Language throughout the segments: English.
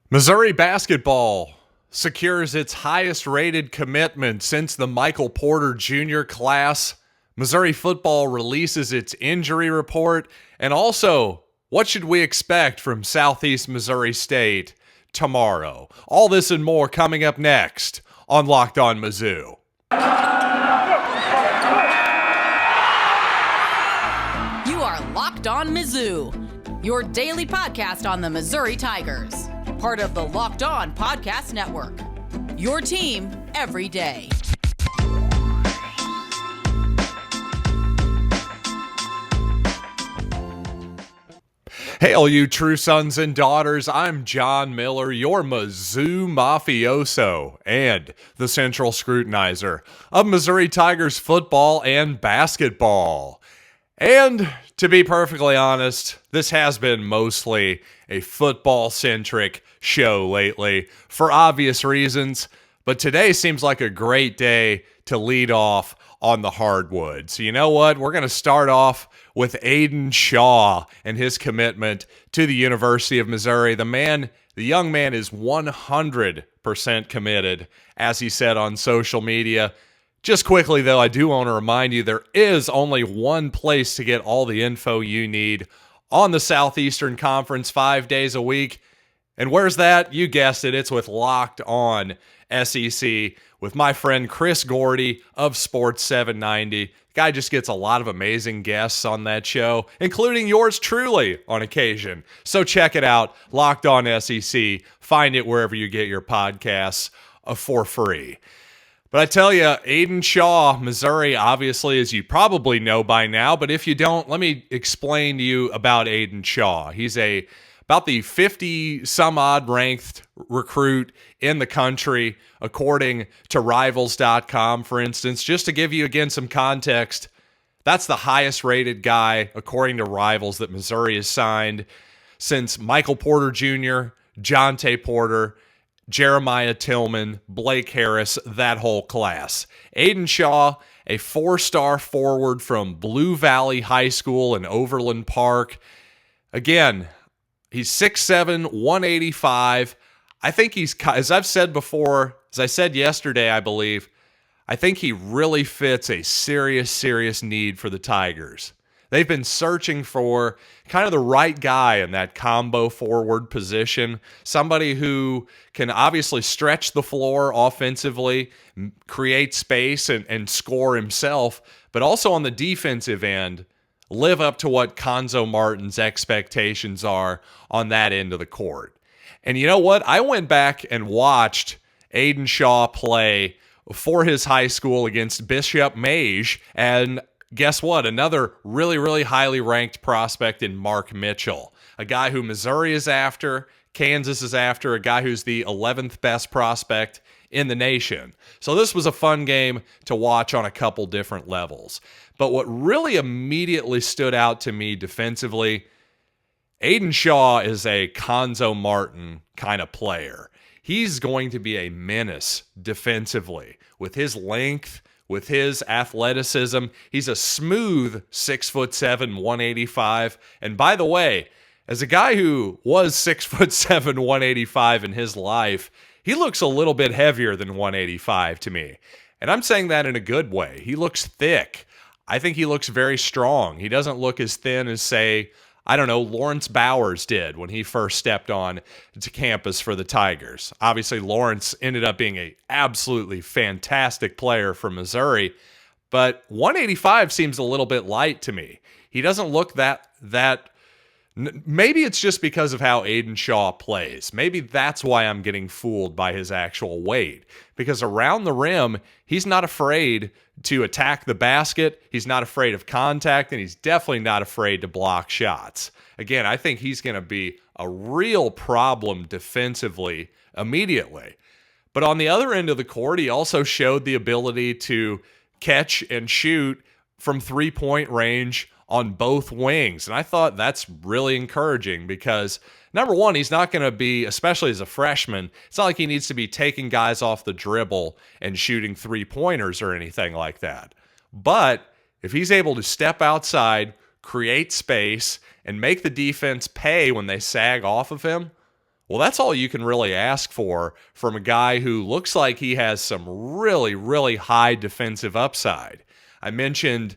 Missouri basketball secures its highest rated commitment since the Michael Porter Jr. class. Missouri football releases its injury report. And also, what should we expect from Southeast Missouri State tomorrow? All this and more coming up next on Locked On Mizzou. You are Locked On Mizzou, your daily podcast on the Missouri Tigers. Part of the Locked On Podcast Network. Your team every day. Hey, all you true sons and daughters, I'm John Miller, your Mizzou mafioso and the central scrutinizer of Missouri Tigers football and basketball. And to be perfectly honest, this has been mostly a football-centric show lately for obvious reasons, but today seems like a great day to lead off on the hardwood. So you know what? We're going to start off with Aidan Shaw and his commitment to the University of Missouri. The young man is 100% committed, as he said on social media. Just quickly, though, I do want to remind you there is only one place to get all the info you need on the Southeastern Conference 5 days a week. And where's that? You guessed it. It's with Locked On SEC with my friend Chris Gordy of Sports 790. The guy just gets a lot of amazing guests on that show, including yours truly on occasion. So check it out, Locked On SEC. Find it wherever you get your podcasts for free. But I tell you, Aidan Shaw, Missouri, obviously, as you probably know by now, but if you don't, let me explain to you about Aidan Shaw. He's about the 50-some-odd ranked recruit in the country, according to Rivals.com, for instance. Just to give you, again, some context, that's the highest-rated guy, according to Rivals, that Missouri has signed since Michael Porter Jr., Jonte Porter, Jeremiah Tillman, Blake Harris, that whole class. Aidan Shaw, a four-star forward from Blue Valley High School in Overland Park. Again, he's 6'7", 185. I think he's, as I've said before, as I said yesterday, I believe, I think he really fits a serious need for the Tigers. They've been searching for kind of the right guy in that combo forward position, somebody who can obviously stretch the floor offensively, create space, and score himself, but also on the defensive end, live up to what Cuonzo Martin's expectations are on that end of the court. And you know what? I went back and watched Aidan Shaw play for his high school against Bishop Mage, and guess what? Another really highly ranked prospect in Mark Mitchell, a guy who Missouri is after, Kansas is after, a guy who's the 11th best prospect in the nation. So this was a fun game to watch on a couple different levels. But what really immediately stood out to me defensively, Aidan Shaw is a Cuonzo Martin kind of player. He's going to be a menace defensively with his length, with his athleticism. He's a smooth 6'7", 185. And by the way, as a guy who was 6'7", 185 in his life, he looks a little bit heavier than 185 to me. And I'm saying that in a good way. He looks thick. I think he looks very strong. He doesn't look as thin as, say, I don't know, Lawrence Bowers did when he first stepped on to campus for the Tigers. Obviously, Lawrence ended up being an absolutely fantastic player for Missouri, but 185 seems a little bit light to me. He doesn't look that. Maybe it's just because of how Aidan Shaw plays. Maybe that's why I'm getting fooled by his actual weight. Because around the rim, he's not afraid to attack the basket. He's not afraid of contact, and he's definitely not afraid to block shots. Again, I think he's going to be a real problem defensively immediately. But on the other end of the court, he also showed the ability to catch and shoot from three-point range on both wings. And I thought that's really encouraging because, number one, he's not going to be, especially as a freshman, it's not like he needs to be taking guys off the dribble and shooting three-pointers or anything like that. But if he's able to step outside, create space, and make the defense pay when they sag off of him, Well, that's all you can really ask for from a guy who looks like he has some really, really high defensive upside. I mentioned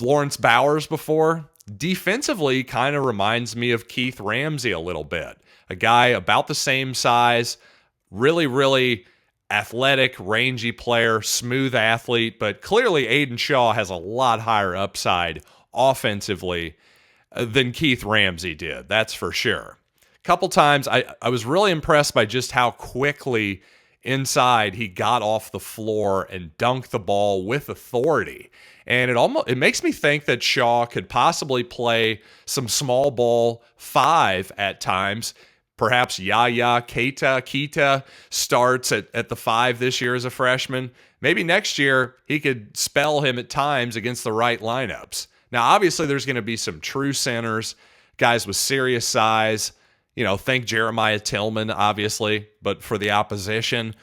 Lawrence Bowers before. Defensively, kind of reminds me of Keith Ramsey a little bit. A guy about the same size, really, really athletic, rangy player, smooth athlete, but clearly Aidan Shaw has a lot higher upside offensively than Keith Ramsey did. That's for sure. Couple times I was really impressed by just how quickly inside he got off the floor and dunked the ball with authority. And it makes me think that Shaw could possibly play some small ball 5 at times. Perhaps Yaya Keita starts at the 5 this year as a freshman. Maybe next year he could spell him at times against the right lineups. Now, obviously, there's going to be some true centers, guys with serious size. Think Jeremiah Tillman, obviously, but for the opposition,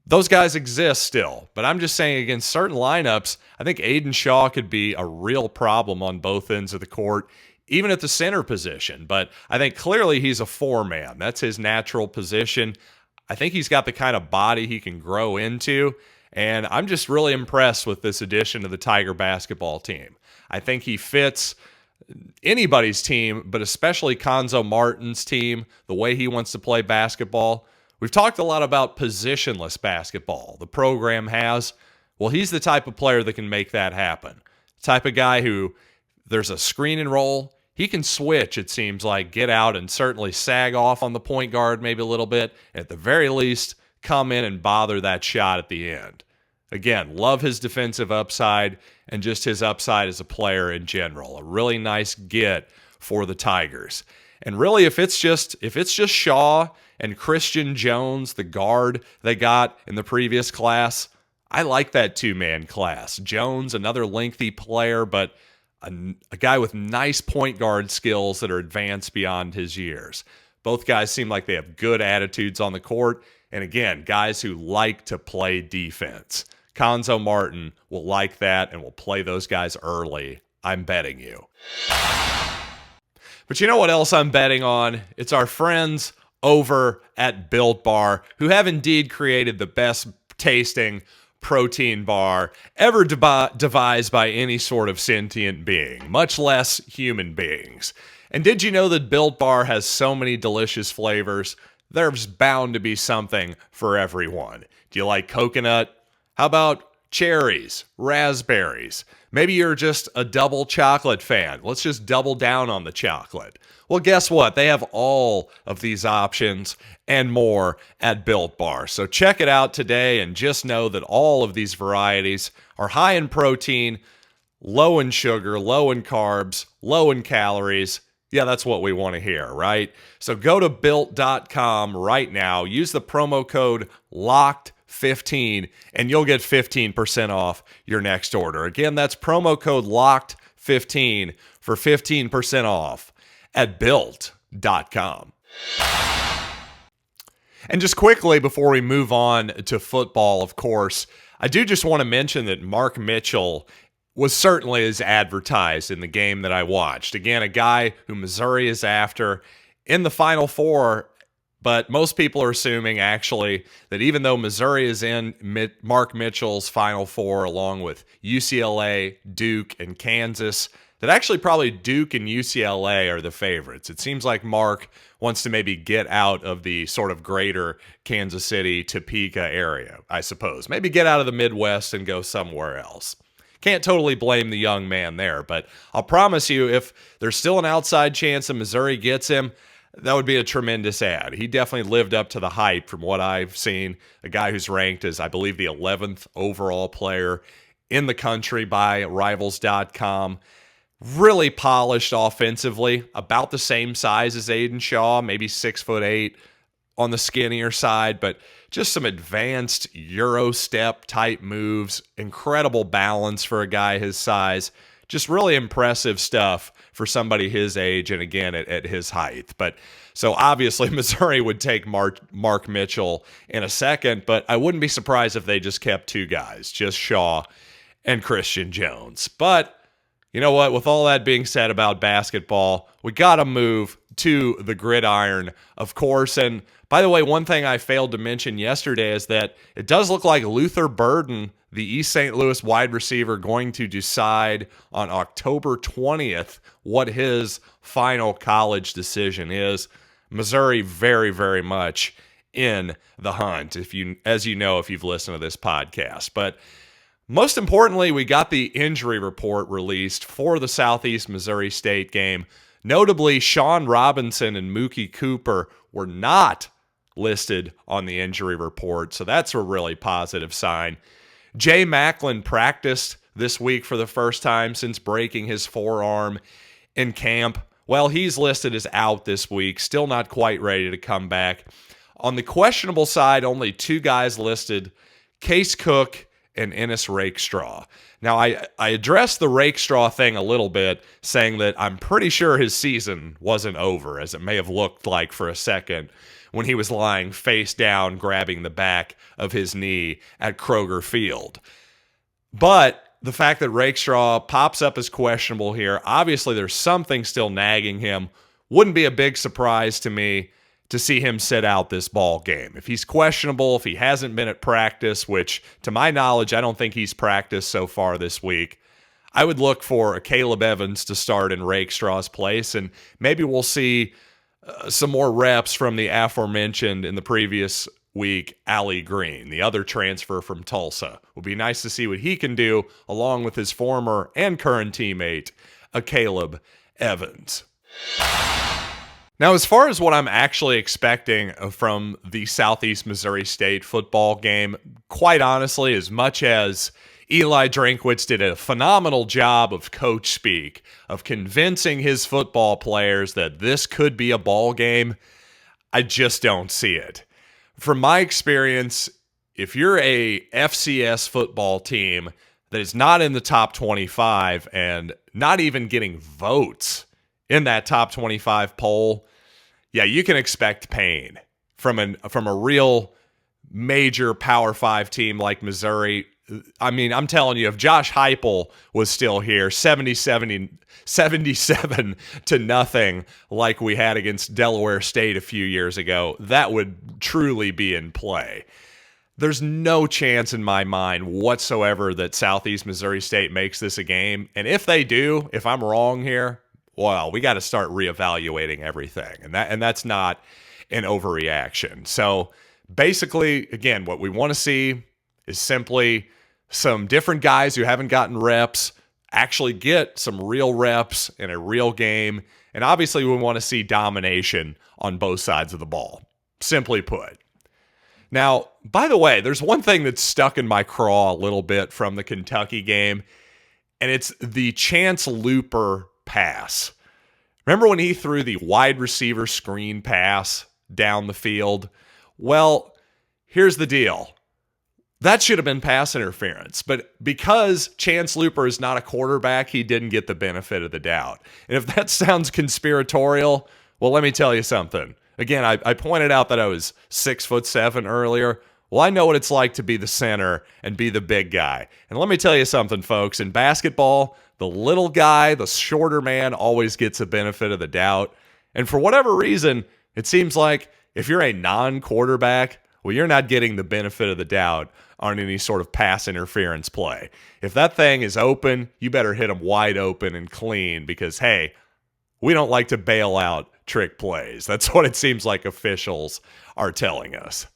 those guys exist still. But I'm just saying against certain lineups, I think Aidan Shaw could be a real problem on both ends of the court, even at the center position. But I think clearly he's a 4-man. That's his natural position. I think he's got the kind of body he can grow into. And I'm just really impressed with this addition to the Tiger basketball team. I think he fits anybody's team, but especially Cuonzo Martin's team, the way he wants to play basketball. We've talked a lot about positionless basketball. The program has. Well, he's the type of player that can make that happen. The type of guy who there's a screen and roll. He can switch, it seems like, get out and certainly sag off on the point guard maybe a little bit. At the very least, come in and bother that shot at the end. Again, love his defensive upside and just his upside as a player in general. A really nice get for the Tigers. And really, if it's just Shaw and Christian Jones, the guard they got in the previous class, I like that 2-man class. Jones, another lengthy player, but a guy with nice point guard skills that are advanced beyond his years. Both guys seem like they have good attitudes on the court. And again, guys who like to play defense. Cuonzo Martin will like that and will play those guys early. I'm betting you. But you know what else I'm betting on? It's our friends over at Built Bar, who have indeed created the best tasting protein bar ever devised by any sort of sentient being, much less human beings. And did you know that Built Bar has so many delicious flavors? There's bound to be something for everyone. Do you like coconut? How about cherries, raspberries? Maybe you're just a double chocolate fan. Let's just double down on the chocolate. Well, guess what? They have all of these options and more at Built Bar. So check it out today and just know that all of these varieties are high in protein, low in sugar, low in carbs, low in calories. Yeah, that's what we want to hear, right? So go to Built.com right now. Use the promo code LOCKED15 and you'll get 15% off your next order. Again, that's promo code LOCKED15 for 15% off at Built.com. And just quickly before we move on to football, of course, I do just want to mention that Mark Mitchell was certainly as advertised in the game that I watched. Again, a guy who Missouri is after in the Final Four, but most people are assuming actually that even though Missouri is in Mark Mitchell's Final Four along with UCLA, Duke, and Kansas, that actually probably Duke and UCLA are the favorites. It seems like Mark wants to maybe get out of the sort of greater Kansas City, Topeka area, I suppose. Maybe get out of the Midwest and go somewhere else. Can't totally blame the young man there, but I'll promise you if there's still an outside chance that Missouri gets him, that would be a tremendous ad. He definitely lived up to the hype from what I've seen. A guy who's ranked as, I believe, the 11th overall player in the country by Rivals.com. Really polished offensively, about the same size as Aidan Shaw, maybe 6'8" on the skinnier side, but just some advanced Euro step type moves, incredible balance for a guy his size, just really impressive stuff for somebody his age and again at his height. But so obviously Missouri would take Mark Mitchell in a second, but I wouldn't be surprised if they just kept two guys, just Shaw and Christian Jones. But you know what? With all that being said about basketball, we got to move to the gridiron, of course. And by the way, one thing I failed to mention yesterday is that it does look like Luther Burden, the East St. Louis wide receiver, going to decide on October 20th what his final college decision is. Missouri very, very much in the hunt, as you know, if you've listened to this podcast. But most importantly, we got the injury report released for the Southeast Missouri State game. Notably, Sean Robinson and Mookie Cooper were not listed on the injury report, so that's a really positive sign. Jay Macklin practiced this week for the first time since breaking his forearm in camp. Well, he's listed as out this week, still not quite ready to come back. On the questionable side, only two guys listed, Case Cook and Ennis Rakestraw. Now, I addressed the Rakestraw thing a little bit, saying that I'm pretty sure his season wasn't over, as it may have looked like for a second when he was lying face down, grabbing the back of his knee at Kroger Field. But the fact that Rakestraw pops up as questionable here, obviously there's something still nagging him. Wouldn't be a big surprise to me to see him sit out this ball game. If he's questionable, if he hasn't been at practice, which to my knowledge, I don't think he's practiced so far this week, I would look for a Caleb Evans to start in Rakestraw's place, and maybe we'll see some more reps from the aforementioned in the previous week, Allie Green, the other transfer from Tulsa. It would be nice to see what he can do along with his former and current teammate, Caleb Evans. Now, as far as what I'm actually expecting from the Southeast Missouri State football game, quite honestly, as much as Eli Drinkwitz did a phenomenal job of coach speak, of convincing his football players that this could be a ball game, I just don't see it. From my experience, if you're a FCS football team that is not in the top 25 and not even getting votes in that top 25 poll, yeah, you can expect pain from a real major Power 5 team like Missouri. I mean, I'm telling you, if Josh Heupel was still here, 77 to nothing like we had against Delaware State a few years ago, that would truly be in play. There's no chance in my mind whatsoever that Southeast Missouri State makes this a game. And if they do, if I'm wrong here, well, we got to start reevaluating everything. And that's not an overreaction. So basically, again, what we want to see is simply some different guys who haven't gotten reps actually get some real reps in a real game. And obviously, we want to see domination on both sides of the ball, simply put. Now, by the way, there's one thing that's stuck in my craw a little bit from the Kentucky game, and it's the Chance Looper pass. Remember when he threw the wide receiver screen pass down the field? Well, here's the deal. That should have been pass interference, but because Chance Looper is not a quarterback, he didn't get the benefit of the doubt. And if that sounds conspiratorial, well, let me tell you something. Again, I pointed out that I was 6'7" earlier. Well, I know what it's like to be the center and be the big guy. And let me tell you something, folks. In basketball, the little guy, the shorter man, always gets a benefit of the doubt. And for whatever reason, it seems like if you're a non-quarterback, well, you're not getting the benefit of the doubt on any sort of pass interference play. If that thing is open, you better hit them wide open and clean because, hey, we don't like to bail out trick plays. That's what it seems like officials are telling us.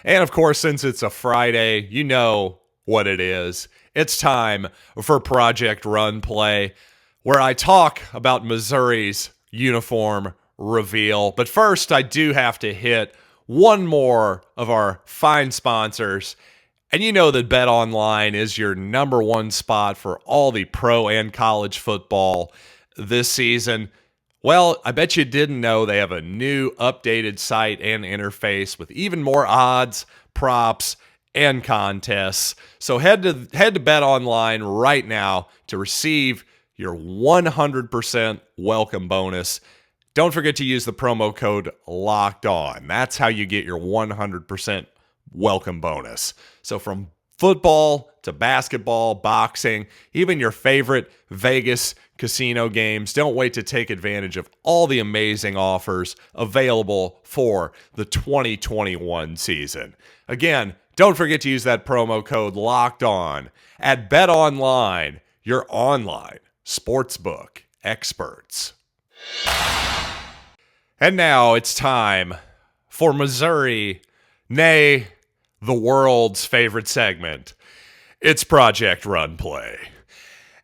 And of course, since it's a Friday, you know what it is. It's time for Project Run Play, where I talk about Missouri's uniform reveal. But first, I do have to hit one more of our fine sponsors. And you know that BetOnline is your number one spot for all the pro and college football this season. Well, I bet you didn't know they have a new updated site and interface with even more odds, props, and contests. So head to BetOnline right now to receive your 100% welcome bonus. Don't forget to use the promo code LOCKEDON. That's how you get your 100% welcome bonus. So from football to basketball, boxing, even your favorite Vegas casino games. Don't wait to take advantage of all the amazing offers available for the 2021 season. Again, don't forget to use that promo code Locked On at BetOnline, your online sportsbook experts. And now it's time for Missouri, nay, the world's favorite segment. It's Project Run Play.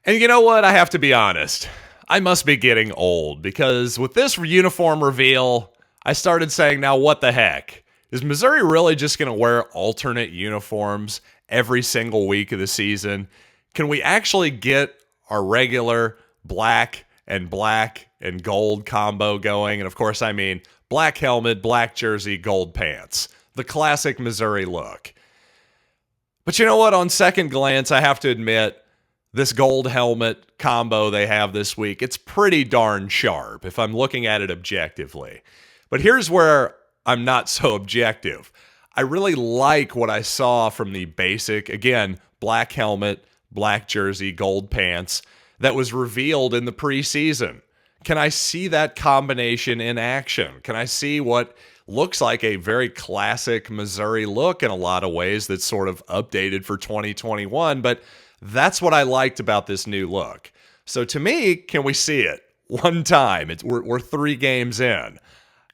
And you know what? I have to be honest. I must be getting old because with this uniform reveal, I started saying, now what the heck? Is Missouri really just going to wear alternate uniforms every single week of the season? Can we actually get our regular black and gold combo going? And of course, I mean black helmet, black jersey, gold pants. The classic Missouri look. But you know what? On second glance, I have to admit, this gold helmet combo they have this week, it's pretty darn sharp if I'm looking at it objectively. But here's where I'm not so objective. I really like what I saw from the basic, again, black helmet, black jersey, gold pants that was revealed in the preseason. Can I see that combination in action? Can I see what looks like a very classic Missouri look in a lot of ways that's sort of updated for 2021? But that's what I liked about this new look. So to me, can we see it one time? We're 3 games in.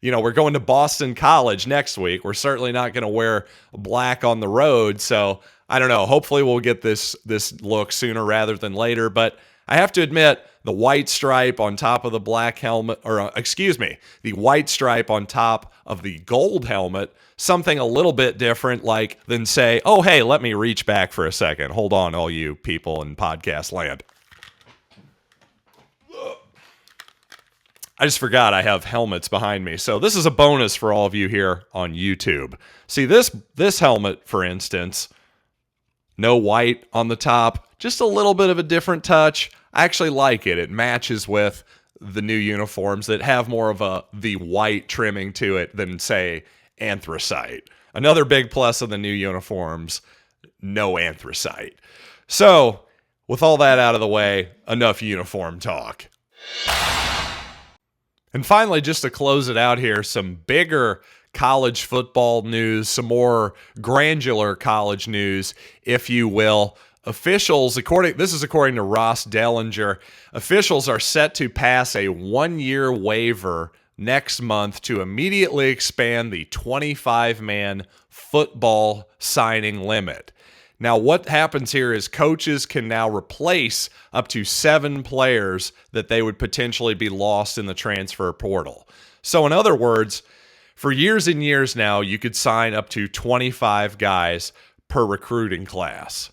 You know, we're going to Boston College next week. We're certainly not going to wear black on the road. So I don't know. Hopefully we'll get this look sooner rather than later. But I have to admit, the white stripe on top of the black helmet, the white stripe on top of the gold helmet, something a little bit different, like than say, oh, hey, let me reach back for a second. Hold on, all you people in podcast land. I just forgot I have helmets behind me. So this is a bonus for all of you here on YouTube. See, this helmet, for instance, no white on the top, just a little bit of a different touch. I actually like it. It matches with the new uniforms that have more of the white trimming to it than, say, anthracite. Another big plus of the new uniforms, no anthracite. So, with all that out of the way, enough uniform talk. And finally, just to close it out here, some bigger college football news, some more granular college news, if you will. Officials, this is according to Ross Dellinger, officials are set to pass a 1-year waiver next month to immediately expand the 25-man football signing limit. Now, what happens here is coaches can now replace up to 7 players that they would potentially be lost in the transfer portal. So, in other words, for years and years now, you could sign up to 25 guys per recruiting class.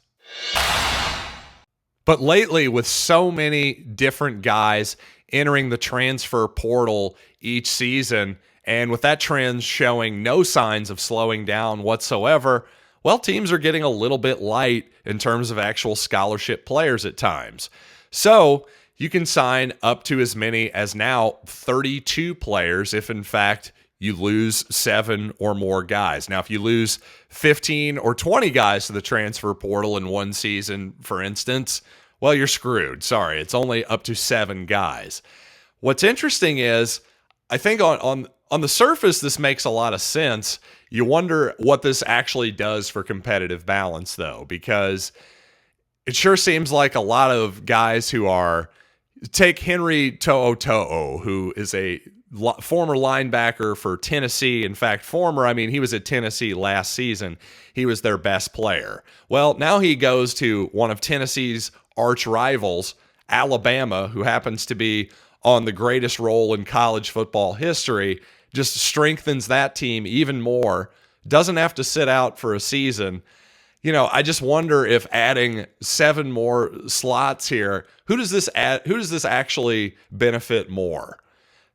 But lately, with so many different guys entering the transfer portal each season, and with that trend showing no signs of slowing down whatsoever, well, teams are getting a little bit light in terms of actual scholarship players at times. So you can sign up to as many as now 32 players if, in fact, you lose 7 or more guys. Now, if you lose 15 or 20 guys to the transfer portal in one season, for instance, well, you're screwed. Sorry, it's only up to 7 guys. What's interesting is, I think on the surface, this makes a lot of sense. You wonder what this actually does for competitive balance, though, because it sure seems like a lot of guys who are, take Henry To'o, who is a former linebacker for Tennessee. In fact, he was at Tennessee last season. He was their best player. Well, now he goes to one of Tennessee's arch rivals, Alabama, who happens to be on the greatest roll in college football history, just strengthens that team even more, doesn't have to sit out for a season. You know, I just wonder if adding 7 more slots here, who does this actually benefit more?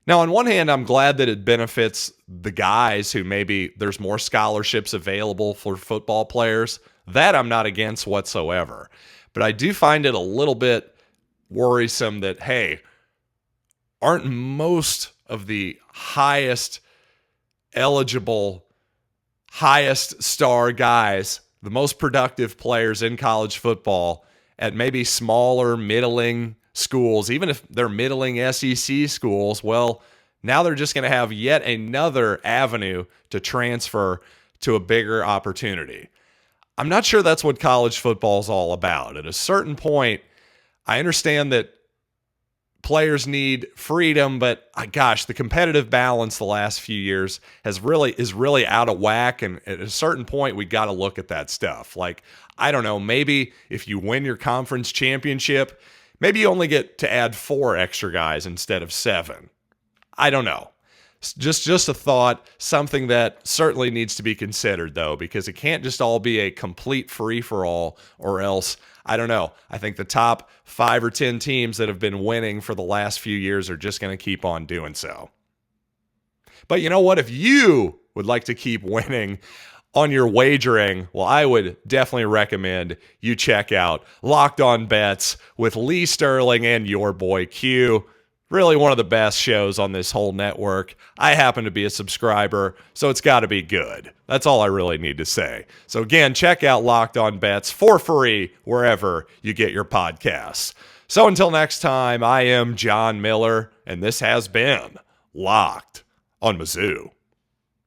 Now, on one hand, I'm glad that it benefits the guys who maybe there's more scholarships available for football players. That I'm not against whatsoever. But I do find it a little bit worrisome that, hey, aren't most of the highest eligible, highest star guys the most productive players in college football at maybe smaller, middling schools, even if they're middling SEC schools, well, now they're just going to have yet another avenue to transfer to a bigger opportunity. I'm not sure that's what college football is all about. At a certain point, I understand that players need freedom, but gosh, the competitive balance the last few years is really out of whack. And at a certain point, we got to look at that stuff. Like, I don't know, maybe if you win your conference championship, maybe you only get to add 4 extra guys instead of 7. I don't know. Just a thought, something that certainly needs to be considered, though, because it can't just all be a complete free-for-all, or else, I don't know. I think the top 5 or 10 teams that have been winning for the last few years are just going to keep on doing so. But you know what? If you would like to keep winning on your wagering, well, I would definitely recommend you check out Locked On Bets with Lee Sterling and your boy Q. Really one of the best shows on this whole network. I happen to be a subscriber, so it's got to be good. That's all I really need to say. So again, check out Locked On Bets for free wherever you get your podcasts. So until next time, I am John Miller, and this has been Locked on Mizzou.